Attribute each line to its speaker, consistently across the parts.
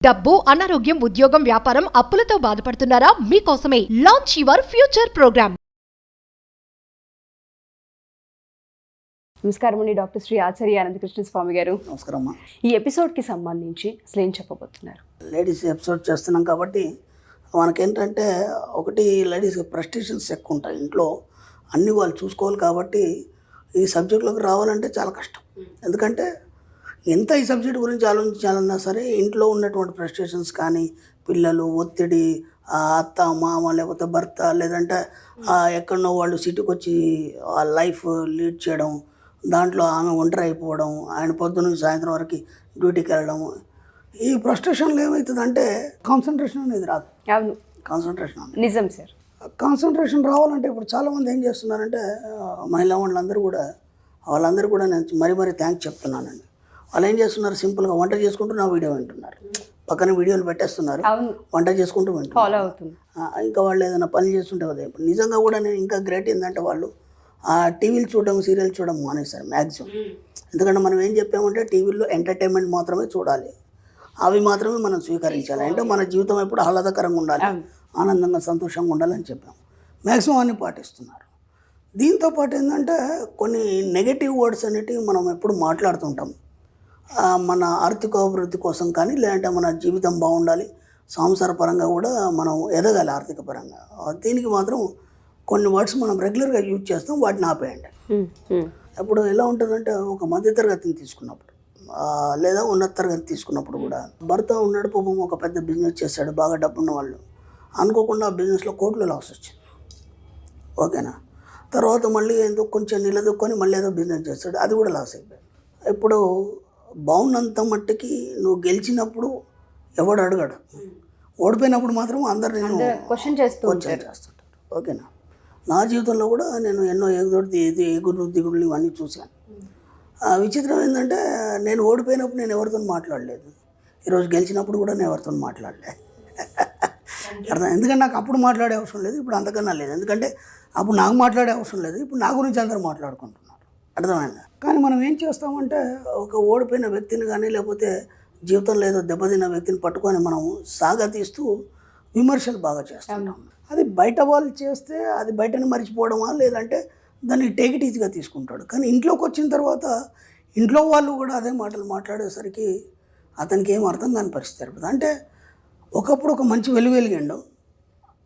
Speaker 1: డబ్బు, అనారోగ్యం, ఉద్యోగం, వ్యాపారం, అప్పులతో బాధపడుతున్నారా? మీకోసమే లాంచ్ యువర్ ఫ్యూచర్ ప్రోగ్రామ్.
Speaker 2: నమస్కారం అండి, డాక్టర్ శ్రీ ఆచార్య అనంతకృష్ణ స్వామి గారు.
Speaker 3: నమస్కారం అమ్మా.
Speaker 2: ఈ ఎపిసోడ్కి సంబంధించి అసలు ఏం చెప్పబోతున్నారు?
Speaker 3: లేడీస్ ఎపిసోడ్ చేస్తున్నాం కాబట్టి మనకేంటంటే ఒకటి లేడీస్ ప్రెస్టేషన్స్ ఎక్కువ ఉంటాయి ఇంట్లో, అన్నీ వాళ్ళు చూసుకోవాలి కాబట్టి ఈ సబ్జెక్టులోకి రావాలంటే చాలా కష్టం. ఎందుకంటే ఎంత ఈ సబ్జెక్ట్ గురించి ఆలోచించాలన్నా సరే ఇంట్లో ఉన్నటువంటి ప్రెస్టేషన్స్ కానీ, పిల్లలు, ఒత్తిడి, అత్త మామ లేకపోతే భర్త, లేదంటే ఎక్కడనో వాళ్ళు సిటీకి వచ్చి ఆ లైఫ్ లీడ్ చేయడం, దాంట్లో ఆమె ఒంటరి అయిపోవడం, ఆయన పొద్దున్న సాయంత్రం వరకు డ్యూటీకి వెళ్ళడం, ఈ ఫ్రస్ట్రేషన్లో ఏమవుతుందంటే కాన్సన్ట్రేషన్ అనేది రాదు.
Speaker 2: అవును,
Speaker 3: కాన్సన్ట్రేషన్ అనేది
Speaker 2: నిజం సార్.
Speaker 3: కాన్సన్ట్రేషన్ రావాలంటే ఇప్పుడు చాలామంది ఏం చేస్తున్నారంటే మహిళా వాళ్ళందరూ కూడా నేను మరీ థ్యాంక్స్ చెప్తున్నానండి. వాళ్ళు ఏం చేస్తున్నారు, సింపుల్గా వంట చేసుకుంటూ నా వీడియో వింటున్నారు, పక్కన వీడియోలు పెట్టేస్తున్నారు, వంట చేసుకుంటూ
Speaker 2: ఫాలో
Speaker 3: వింటున్నారు.
Speaker 2: అవుతుంది.
Speaker 3: ఇంకా వాళ్ళు ఏదైనా పని చేస్తుంటే కదా. ఇప్పుడు నిజంగా కూడా నేను ఇంకా గ్రేట్ ఏంటంటే వాళ్ళు ఆ టీవీలు చూడడం, సీరియల్ చూడడం మానేశారు మ్యాక్సిమం. ఎందుకంటే మనం ఏం చెప్పామంటే టీవీల్లో ఎంటర్టైన్మెంట్ మాత్రమే చూడాలి, అవి మాత్రమే మనం స్వీకరించాలి. అంటే మన జీవితం ఎప్పుడు ఆహ్లాదకరంగా ఉండాలి, ఆనందంగా సంతోషంగా ఉండాలని చెప్పాము. మ్యాక్సిమం అన్ని పాటిస్తున్నారు. దీంతోపాటు ఏంటంటే కొన్ని నెగటివ్ వర్డ్స్ అనేటివి మనం ఎప్పుడు మాట్లాడుతుంటాం. మన ఆర్థిక అభివృద్ధి కోసం కానీ, లేదంటే మన జీవితం బాగుండాలి, సంసార పరంగా కూడా మనం ఎదగాలి ఆర్థిక పరంగా. దీనికి మాత్రం కొన్ని వర్డ్స్ మనం రెగ్యులర్గా యూజ్ చేస్తాం, వాటిని ఆపేయండి. ఇప్పుడు ఎలా ఉంటుందంటే ఒక మధ్యతరగతిని తీసుకున్నప్పుడు లేదా ఉన్నత తరగతి తీసుకున్నప్పుడు కూడా భర్త ఉన్నాడు, పాపం ఒక పెద్ద బిజినెస్ చేశాడు, బాగా డబ్బున్న వాళ్ళు, అనుకోకుండా ఆ బిజినెస్లో కోట్లు లాస్ వచ్చింది. ఓకేనా, తర్వాత మళ్ళీ ఏదో కొంచెం నిలదొక్కొని మళ్ళీ ఏదో బిజినెస్ చేస్తాడు, అది కూడా లాస్ అయిపోయాడు. ఇప్పుడు బాగున్నంత మట్టికి నువ్వు గెలిచినప్పుడు ఎవడు అడగడు, ఓడిపోయినప్పుడు మాత్రం అందరు నేను
Speaker 2: క్వశ్చన్ చేస్తుంటారు.
Speaker 3: ఓకేనా, నా జీవితంలో కూడా నేను ఎన్నో ఎగురు దిగుడులు ఇవన్నీ చూశాను. విచిత్రం ఏంటంటే నేను ఓడిపోయినప్పుడు నేను ఎవరితో మాట్లాడలేదు, ఈరోజు గెలిచినప్పుడు కూడా నేను ఎవరితో మాట్లాడలేదు. అర్థం, ఎందుకంటే నాకు అప్పుడు మాట్లాడే అవసరం లేదు, ఇప్పుడు అంతకన్నా లేదు. ఎందుకంటే అప్పుడు నాకు మాట్లాడే అవసరం లేదు, ఇప్పుడు నా గురించి అందరూ మాట్లాడుకుంటున్నారు. అర్థమైందా? కానీ మనం ఏం చేస్తామంటే ఒక ఓడిపోయిన వ్యక్తిని కానీ, లేకపోతే జీవితంలో ఏదో దెబ్బతిన్న వ్యక్తిని పట్టుకొని మనం సాగతీస్తూ విమర్శలు బాగా చేస్తాం. అది బయట వాళ్ళు చేస్తే అది బయటని మర్చిపోవడమా, లేదంటే దాన్ని టేక్ ఇట్ ఈజీగా తీసుకుంటాడు. కానీ ఇంట్లోకి వచ్చిన తర్వాత ఇంట్లో వాళ్ళు కూడా అదే మాటలు మాట్లాడేసరికి అతనికి ఏం అర్థం కాని పరిస్థితి ఏర్పడుతుంది. అంటే ఒకప్పుడు ఒక మంచి వెలిగిండు,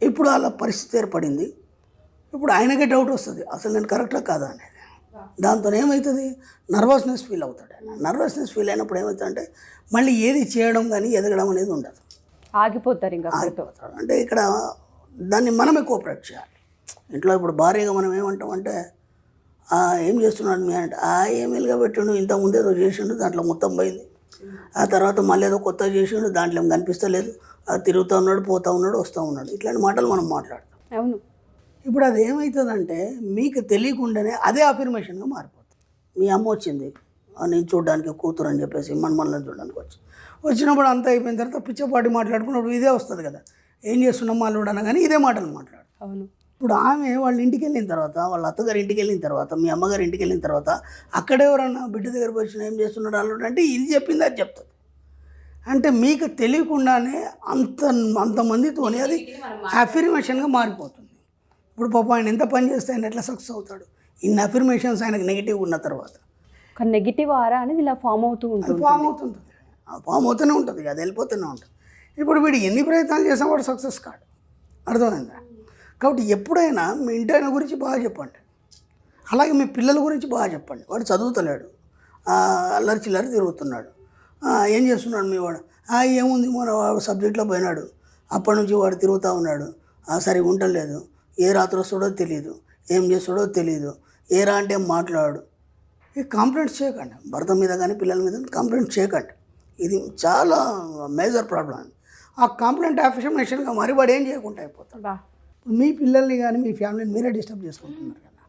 Speaker 3: ఇప్పుడు అలా పరిస్థితి ఏర్పడింది. ఇప్పుడు ఆయనకే డౌట్ వస్తుంది, అసలు నేను కరెక్టా కాదా అనేది. దాంతో ఏమవుతుంది, నర్వస్నెస్ ఫీల్ అవుతాడు. ఆయన నర్వస్నెస్ ఫీల్ అయినప్పుడు ఏమవుతుందంటే మళ్ళీ ఏది చేయడం కానీ ఎదగడం అనేది ఉండదు,
Speaker 2: ఆగిపోతారు. ఇంకా
Speaker 3: ఆగిపోతాడు. అంటే ఇక్కడ దాన్ని మనమే కోఆపరేట్ చేయాలి. ఇంట్లో ఇప్పుడు భార్యగా మనం ఏమంటామంటే ఏం చేస్తున్నాడు మీ అంటే, ఏమేలుగా పెట్టిండు, ఇంతకుముందు ఏదో చేసిండు, దాంట్లో మొత్తం పోయింది, ఆ తర్వాత మళ్ళీ ఏదో కొత్తగా చేసిండు, దాంట్లో ఏం కనిపిస్తలేదు, తిరుగుతూ ఉన్నాడు, పోతూ ఉన్నాడు, వస్తూ ఉన్నాడు, ఇట్లాంటి మాటలు మనం మాట్లాడతాం.
Speaker 2: అవును.
Speaker 3: ఇప్పుడు అది ఏమవుతుందంటే మీకు తెలియకుండానే అదే అఫర్మేషన్గా మారిపోతుంది. మీ అమ్మ వచ్చింది, నేను చూడడానికి కూతురు అని చెప్పేసి మనల్ని చూడడానికి వచ్చినప్పుడు అంతా అయిపోయిన తర్వాత పిచ్చపాటి మాట్లాడుకున్నప్పుడు ఇదే వస్తుంది కదా, ఏం చేస్తున్నాం వాళ్ళు అనగానే ఇదే మాటలు మాట్లాడు.
Speaker 2: అవును.
Speaker 3: ఇప్పుడు ఆమె వాళ్ళ ఇంటికి వెళ్ళిన తర్వాత, వాళ్ళ అత్తగారి ఇంటికి వెళ్ళిన తర్వాత, మీ అమ్మగారి ఇంటికి వెళ్ళిన తర్వాత అక్కడెవరన్నా బిడ్డ దగ్గర వచ్చిన ఏం చేస్తున్నాడు అల్లుడు అంటే ఇది చెప్పింది అది చెప్తుంది. అంటే మీకు తెలియకుండానే అంతమందితోనే అది అఫర్మేషన్గా మారిపోతుంది. ఇప్పుడు పాప ఆయన ఎంత పని చేస్తే ఆయన ఎట్లా సక్సెస్ అవుతాడు, ఇన్ని అఫర్మేషన్స్ ఆయనకు నెగిటివ్ ఉన్న తర్వాత.
Speaker 2: కానీ నెగిటివ్ ఆరా అనేది ఇలా ఫామ్ అవుతూనే
Speaker 3: ఉంటుంది, అది వెళ్ళిపోతూనే ఉంటుంది. ఇప్పుడు వీడు ఎన్ని ప్రయత్నాలు చేసినా వాడు సక్సెస్ కాడు. అర్థమైందా? కాబట్టి ఎప్పుడైనా మీ ఇంటి ఆయన గురించి బాగా చెప్పండి, అలాగే మీ పిల్లల గురించి బాగా చెప్పండి. వాడు చదువుతలేడు, అల్లరి చిల్లరి తిరుగుతున్నాడు, ఏం చేస్తున్నాడు మీ వాడు, ఏముంది మన సబ్జెక్ట్లో పోయినాడు, అప్పటి నుంచి వాడు తిరుగుతూ ఉన్నాడు, సరిగా ఉండలేదు, ఏ రాత్రి వస్తాడో తెలియదు, ఏం చేస్తాడో తెలియదు, ఏరా అంటే మాట్లాడు. ఈ కంప్లైంట్స్ చేయకండి, భర్త మీద కానీ పిల్లల మీద కంప్లైంట్ చేయకండి. ఇది చాలా మేజర్ ప్రాబ్లం. ఆ కంప్లైంట్ అఫర్మేషన్గా మరి వాడు ఏం చేయకుండా అయిపోతాడు. మీ పిల్లల్ని కానీ మీ ఫ్యామిలీని మీరే డిస్టర్బ్ చేసుకుంటున్నారు కదా,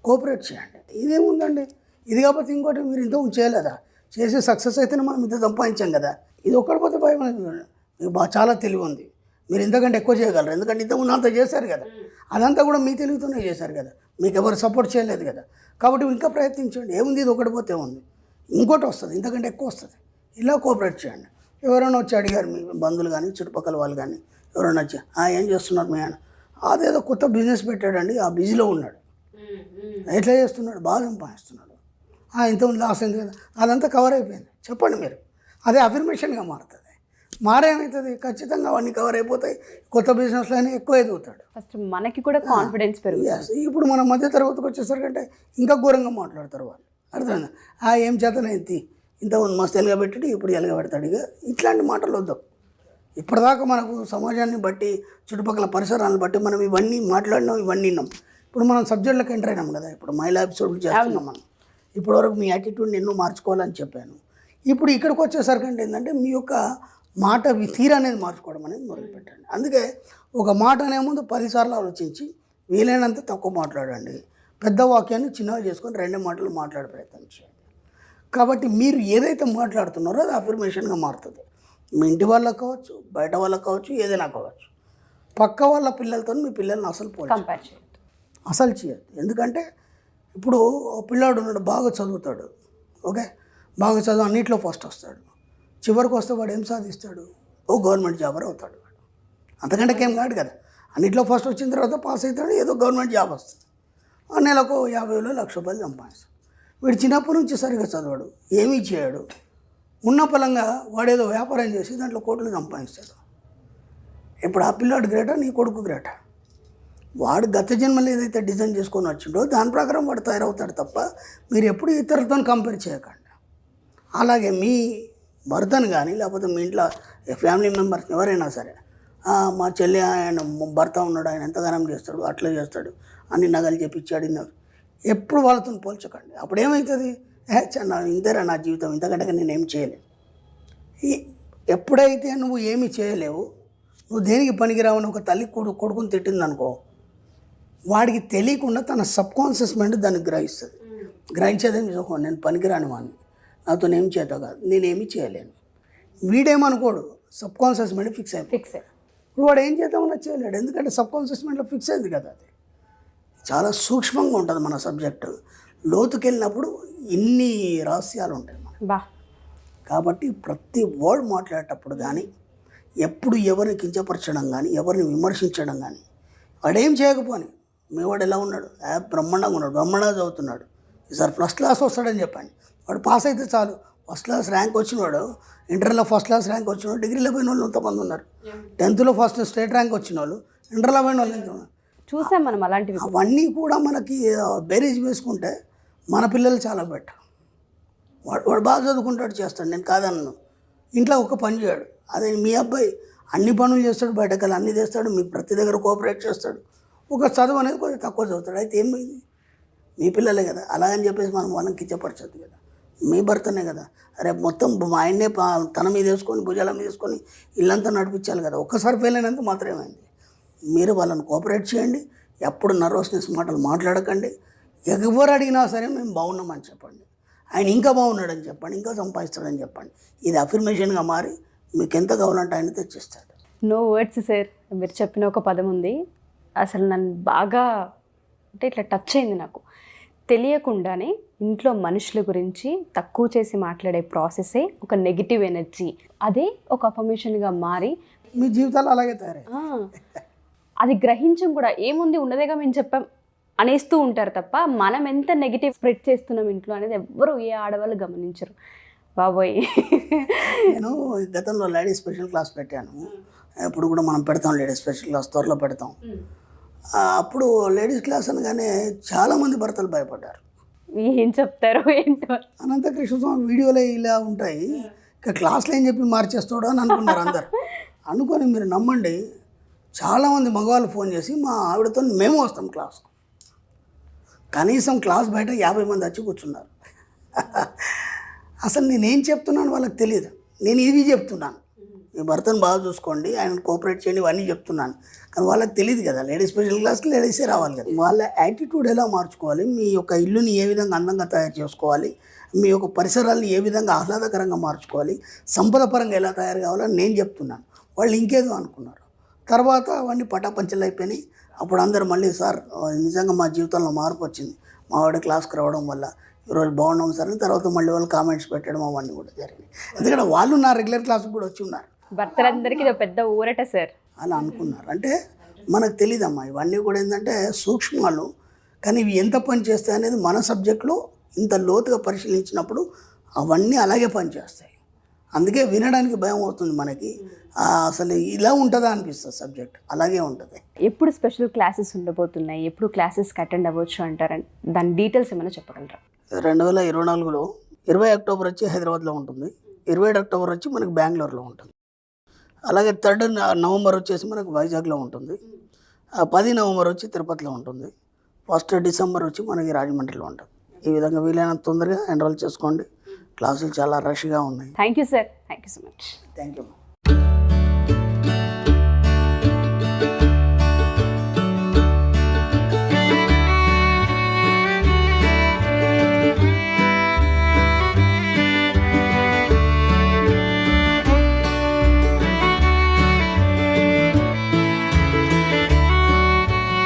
Speaker 3: కోఆపరేట్ చేయండి. ఇదేముందండి, ఇది కాకపోతే ఇంకోటి మీరు ఇంత చేయలేదా, చేసి సక్సెస్ అయితేనే మనం ఇంత సంపాదించాం కదా, ఇది ఒక్కడి పోతే భయం అనేది. మీకు చాలా తెలివి ఉంది, మీరు ఇంతకంటే ఎక్కువ చేయగలరు, ఎందుకంటే ఇంతకుముందు అంత చేశారు కదా, అదంతా కూడా మీ తెలివితోనే చేశారు కదా, మీకు ఎవరు సపోర్ట్ చేయలేదు కదా. కాబట్టి ఇంకా ప్రయత్నించండి, ఏముంది ఇది ఒకటి పోతే ఉంది, ఇంకోటి వస్తుంది, ఇంతకంటే ఎక్కువ వస్తుంది. ఇలా కోఆపరేట్ చేయండి. ఎవరైనా వచ్చి అడిగారు మీ బంధువులు కానీ చుట్టుపక్కల వాళ్ళు కానీ ఎవరైనా వచ్చి ఏం చేస్తున్నారు మీ ఆయన, అదేదో కొత్త బిజినెస్ పెట్టాడండి, ఆ బిజీలో ఉన్నాడు, ఎట్లా చేస్తున్నాడు, బాగా సంపాదిస్తున్నాడు, ఇంత లాస్ అయింది కదా, అదంతా కవర్ అయిపోయింది. చెప్పండి మీరు, అదే అఫర్మేషన్గా మారుతుంది. మారేమవుతుంది, ఖచ్చితంగా అవన్నీ కవర్ అయిపోతాయి. కొత్త బిజినెస్లోనే ఎక్కువ ఎదుగుతాడు.
Speaker 2: ఫస్ట్ మనకి కూడా కాన్ఫిడెన్స్ పెరుగుతుంది.
Speaker 3: ఇప్పుడు మన మధ్య తరగతికి వచ్చేసరికంటే ఇంకా ఘోరంగా మాట్లాడతారు వాళ్ళు. అర్థమైందా, ఏం చేతనైంది, ఇంతకుముందు మస్తు ఎలగబెట్టి ఇప్పుడు ఎలగబెడతాడు. ఇక ఇట్లాంటి మాటలు వద్దాం. ఇప్పటిదాకా మనకు సమాజాన్ని బట్టి చుట్టుపక్కల పరిసరాలను బట్టి మనం ఇవన్నీ మాట్లాడినాం, ఇవన్నీ విన్నాం. ఇప్పుడు మనం సబ్జెక్టులకు ఎంటర్ అయినాం కదా. ఇప్పుడు మహిళా ఎపిసోడ్లు చేస్తున్నాం మనం. ఇప్పటివరకు మీ యాటిట్యూడ్ని ఎన్నో మార్చుకోవాలని చెప్పాను. ఇప్పుడు ఇక్కడికి వచ్చేసరికి ఏంటంటే మీ యొక్క మాట తీరు అనేది మార్చుకోవడం అనేది మొదలుపెట్టండి. అందుకే ఒక మాట అనే ముందు 10 సార్లు ఆలోచించి వీలైనంత తక్కువ మాట్లాడండి. పెద్ద వాక్యాన్ని చిన్నగా చేసుకొని 2 మాటలు మాట్లాడే ప్రయత్నం చేయండి. కాబట్టి మీరు ఏదైతే మాట్లాడుతున్నారో అది అఫర్మేషన్గా మారుతుంది. మీ ఇంటి వాళ్ళకి కావచ్చు, బయట వాళ్ళకి కావచ్చు, ఏదైనా కావచ్చు. పక్క వాళ్ళ పిల్లలతో మీ పిల్లల్ని అసలు
Speaker 2: కంపేర్ చేయొద్దు,
Speaker 3: అసలు చేయొద్దు. ఎందుకంటే ఇప్పుడు పిల్లాడు ఉన్నాడు, బాగా చదువుతాడు, ఓకే, బాగా చదువు అన్నింటిలో ఫస్ట్ వస్తాడు. చివరికి వస్తే వాడు ఏం సాధిస్తాడు, గవర్నమెంట్ జాబర్ అవుతాడు. వాడు అంతకంటే ఏం కాదు కదా. అన్నింటిలో ఫస్ట్ వచ్చిన తర్వాత పాస్ అవుతాడు, ఏదో గవర్నమెంట్ జాబ్ వస్తుంది. నెలకు 50,000 1,00,000 సంపాదిస్తాడు. వీడు చిన్నప్పటి నుంచి సరిగా చదవాడు, ఏమీ చేయడు, ఉన్న పలంగా వాడేదో వ్యాపారం చేసి దాంట్లో కోట్లు సంపాదిస్తాడు. ఇప్పుడు ఆ పిల్లాడు గ్రేటా, నీ కొడుకు గ్రేటా? వాడు గత జన్మలో ఏదైతే డిజైన్ చేసుకొని వచ్చిండో దాని ప్రకారం వాడు తయారవుతాడు తప్ప మీరు ఎప్పుడు ఇతరులతో కంపేర్ చేయకండి. అలాగే మీ భర్తను కానీ లేకపోతే మీ ఇంట్లో ఫ్యామిలీ మెంబర్స్ ఎవరైనా సరే, మా చెల్లి ఆయన భర్త ఉన్నాడు, ఆయన ఎంతగానం చేస్తాడు, అట్లా చేస్తాడు, అన్ని నగలు చెప్పించాడు, ఎప్పుడు వాళ్ళతో పోల్చకండి. అప్పుడు ఏమవుతుంది, ఇంతేరా నా జీవితం, ఇంతకంటే నేనేం చేయలేను. ఎప్పుడైతే నువ్వు ఏమీ చేయలేవు, నువ్వు దేనికి పనికిరావని ఒక తల్లి కొడుకుని తిట్టిందనుకో, వాడికి తెలియకుండా తన సబ్కాన్షియస్ మైండ్ దాన్ని గ్రహిస్తుంది. గ్రహించేదేమి చూసుకో, నేను పనికిరాని వాడిని, నాతో ఏం చేత కాదు, నేనేమి చేయలేను. వీడేమనుకోడు, సబ్కాన్షియస్ మైండ్ ఫిక్స్ అయిపోయి వాడు ఏం చేద్దామన్నా చేయలేడు. ఎందుకంటే సబ్కాన్షియస్ మైండ్లో ఫిక్స్ అయింది కదా. అది చాలా సూక్ష్మంగా ఉంటుంది మన సబ్జెక్టు. లోతుకెళ్ళినప్పుడు ఇన్ని రహస్యాలు ఉంటాయి మనకు. కాబట్టి ప్రతి వర్డ్ మాట్లాడేటప్పుడు కానీ, ఎప్పుడు ఎవరిని కించపరచడం కానీ, ఎవరిని విమర్శించడం కానీ, వాడేం చేయకపోని మీ వాడు ఎలా ఉన్నాడు, బ్రహ్మాండంగా ఉన్నాడు, బ్రహ్మాండంగా చదువుతున్నాడు, ఈసారి ఫస్ట్ క్లాస్ వస్తాడని చెప్పండి. వాడు పాస్ అయితే చాలు. ఫస్ట్ క్లాస్ ర్యాంక్ వచ్చినవాడు, ఇంటర్లో ఫస్ట్ క్లాస్ ర్యాంక్ వచ్చినవాడు, డిగ్రీలో పోయిన వాళ్ళు ఎంతమంది ఉన్నారు. 10th ఫస్ట్ స్టేట్ ర్యాంక్ వచ్చిన వాళ్ళు, ఇంటర్లో పోయిన వాళ్ళు ఎంత ఉన్నారు.
Speaker 2: చూసాం మనం అలాంటివి.
Speaker 3: అవన్నీ కూడా మనకి బేరీజ్ వేసుకుంటే మన పిల్లలు చాలా బెటర్. వాడు బాగా చదువుకుంటాడు, చేస్తాడు, నేను కాదన్నాను. ఇంట్లో ఒక పని చేయడు. అదే మీ అబ్బాయి అన్ని పనులు చేస్తాడు, బయటకెళ్ళి అన్నీ చేస్తాడు, మీకు ప్రతి దగ్గర కోఆపరేట్ చేస్తాడు. ఒక చదువు అనేది కొంచెం తక్కువ చదువుతాడు. అయితే ఏమైంది, మీ పిల్లలే కదా. అలాగని చెప్పేసి మనం వాళ్ళని కించపరచద్దు కదా. మీ భర్తనే కదా, రేపు మొత్తం మా ఆయన్నే తన మీద వేసుకొని భుజాల మీద వేసుకొని ఇల్లంతా నడిపించాలి కదా. ఒక్కసారి ఫెయిల్ అయినంత మాత్రం ఏమైంది. మీరు వాళ్ళని కోఆపరేట్ చేయండి. ఎప్పుడు నర్వస్నెస్ మాటలు మాట్లాడకండి. ఎవరు అడిగినా సరే మేము బాగున్నామని చెప్పండి, ఆయన ఇంకా బాగున్నాడని చెప్పండి, ఇంకా సంపాదిస్తాడని చెప్పండి. ఇది అఫర్మేషన్గా మారి మీకు ఎంత కావాలంటే ఆయన తెచ్చిస్తాడు.
Speaker 2: No words sir. మీరు చెప్పిన ఒక పదం ఉంది, అసలు నన్ను బాగా అంటే ఇట్లా టచ్ అయింది. నాకు తెలియకుండానే ఇంట్లో మనుషుల గురించి తక్కువ చేసి మాట్లాడే ప్రాసెసే ఒక నెగిటివ్ ఎనర్జీ. అదే ఒక అఫర్మేషన్గా మారి
Speaker 3: మీ జీవితాలు అలాగే తయారై
Speaker 2: అది గ్రహించం కూడా ఏముంది ఉన్నదేగా మేము చెప్పాం అనేస్తూ ఉంటారు తప్ప మనం ఎంత నెగిటివ్ స్ప్రెడ్ చేస్తున్నాం ఇంట్లో అనేది ఎవ్వరు ఏ ఆడవాళ్ళు గమనించరు. బాబోయ్,
Speaker 3: నేను గతంలో లేడీస్ స్పెషల్ క్లాస్ పెట్టాను. ఇప్పుడు కూడా మనం పెడతాం లేడీస్ స్పెషల్ క్లాస్, త్వరలో పెడతాం. అప్పుడు లేడీస్ క్లాస్ అనగానే చాలామంది భర్తలు భయపడ్డారు.
Speaker 2: ఏం చెప్తారో ఏంటో.
Speaker 3: అనంతకృష్ణ స్వామి వీడియోలో ఇలా ఉంటాయి, ఇక క్లాస్లో ఏం చెప్పి మార్చేస్తాడో అని అనుకున్నారు అందరు. అనుకొని మీరు నమ్మండి, చాలామంది మగవాళ్ళు ఫోన్ చేసి మా ఆవిడతో మేము వస్తాం క్లాస్కు. కనీసం క్లాస్ బయట 50 మంది వచ్చి కూర్చున్నారు. అసలు నేనేం చెప్తున్నాను వాళ్ళకి తెలియదు. నేను ఇవి చెప్తున్నాను, మీ భర్తను బాగా చూసుకోండి, ఆయన కోఆపరేట్ చేయండి, ఇవన్నీ చెప్తున్నాను. కానీ వాళ్ళకి తెలియదు కదా, లేడీస్ స్పెషల్ క్లాస్కి లేడీసే రావాలి కదా. వాళ్ళ యాటిట్యూడ్ ఎలా మార్చుకోవాలి, మీ యొక్క ఇల్లుని ఏ విధంగా అందంగా తయారు చేసుకోవాలి, మీ యొక్క పరిసరాలను ఏ విధంగా ఆహ్లాదకరంగా మార్చుకోవాలి, సంపద పరంగా ఎలా తయారు కావాలని నేను చెప్తున్నాను. వాళ్ళు ఇంకేదో అనుకున్నారు. తర్వాత అవన్నీ పటాపంచలు అయిపోయినాయి. అప్పుడు అందరూ మళ్ళీ సార్ నిజంగా మా జీవితంలో మార్పు వచ్చింది, మా వాడి క్లాస్కి రావడం వల్ల ఈరోజు బాగున్నాం సార్ అని తర్వాత మళ్ళీ వాళ్ళు కామెంట్స్ పెట్టడం అవన్నీ కూడా జరిగినాయి. ఎందుకంటే వాళ్ళు నా రెగ్యులర్ క్లాస్కి కూడా వచ్చి ఉన్నారు
Speaker 2: భర్తలందరికీ ఇది ఒక పెద్ద ఊరట సార్.
Speaker 3: అని అనుకున్నారు. అంటే మనకు తెలియదమ్మా ఇవన్నీ కూడా ఏంటంటే సూక్ష్మాలు, కానీ ఇవి ఎంత పని చేస్తాయి అనేది మన సబ్జెక్టులో ఇంత లోతుగా పరిశీలించినప్పుడు అవన్నీ అలాగే పనిచేస్తాయి. అందుకే వినడానికి భయం అవుతుంది మనకి, అసలు ఇలా ఉంటుందా అనిపిస్తుంది సబ్జెక్ట్, అలాగే ఉంటుంది.
Speaker 2: ఎప్పుడు స్పెషల్ క్లాసెస్ ఉండబోతున్నాయి, ఎప్పుడు క్లాసెస్కి అటెండ్ అవ్వచ్చు అంటారని దాని డీటెయిల్స్ ఏమైనా చెప్పగలరా?
Speaker 3: 2024లో 20 అక్టోబర్ వచ్చి హైదరాబాద్లో ఉంటుంది, 27 అక్టోబర్ వచ్చి మనకు బెంగళూరులో ఉంటుంది, అలాగే 3 నవంబర్ వచ్చేసి మనకు వైజాగ్లో ఉంటుంది, 10 నవంబర్ వచ్చి తిరుపతిలో ఉంటుంది, 1 డిసెంబర్ వచ్చి మనకి రాజమండ్రిలో ఉంటుంది. ఈ విధంగా వీలైనంత తొందరగా ఎన్రోల్ చేసుకోండి. క్లాసులు చాలా రష్గా ఉన్నాయి.
Speaker 2: Thank you sir, thank you so much.
Speaker 3: Thank you.